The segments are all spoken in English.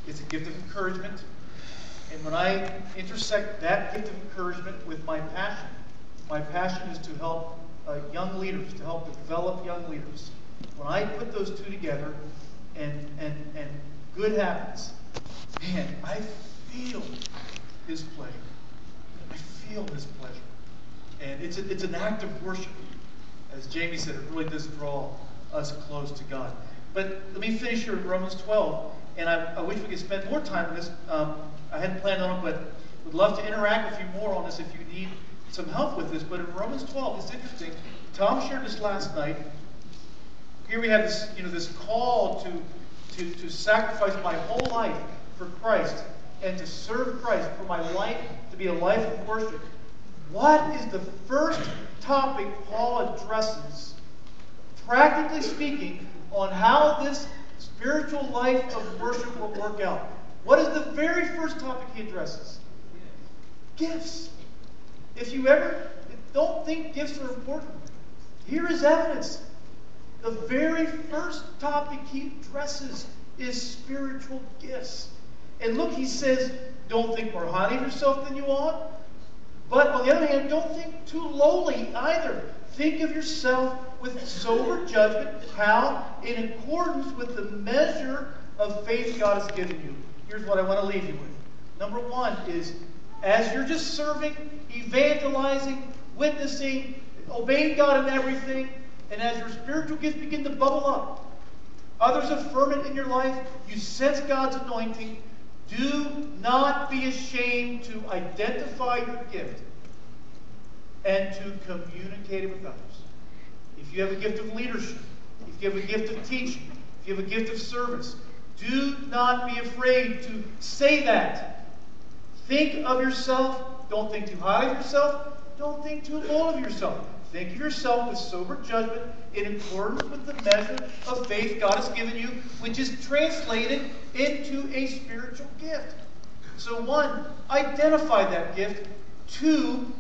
It's a gift of encouragement. And when I intersect that gift of encouragement with my passion is to help young leaders, to help develop young leaders. When I put those two together and good happens, man, I feel His pleasure. I feel His pleasure. And it's an act of worship. As Jamie said, it really does draw us close to God. But let me finish here in Romans 12. And I wish we could spend more time on this. I hadn't planned on it, but would love to interact with you more on this if you need some help with this. But in Romans 12, it's interesting. Tom shared this last night. Here we have this, this call to sacrifice my whole life for Christ and to serve Christ, for my life to be a life of worship. What is the first topic Paul addresses, practically speaking, on how this spiritual life of worship will work out? What is the very first topic he addresses? Gifts. If you ever don't think gifts are important, here is evidence. The very first topic he addresses is spiritual gifts. And look, he says, don't think more highly of yourself than you ought. But on the other hand, don't think too lowly either. Think of yourself with sober judgment, how? In accordance with the measure of faith God has given you. Here's what I want to leave you with. Number one is, as you're just serving, evangelizing, witnessing, obeying God in everything, and as your spiritual gifts begin to bubble up, others affirm it in your life, you sense God's anointing, do not be ashamed to identify your gift and to communicate it with others. If you have a gift of leadership, if you have a gift of teaching, if you have a gift of service, do not be afraid to say that. Think of yourself. Don't think too high of yourself. Don't think too low of yourself. Think of yourself with sober judgment in accordance with the measure of faith God has given you, which is translated into a spiritual gift. So one, identify that gift. Two,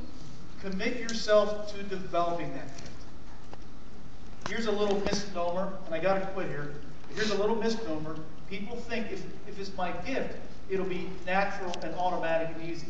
commit yourself to developing that gift. Here's a little misnomer, and I got to quit here. Here's a little misnomer. People think if it's my gift, it'll be natural and automatic and easy.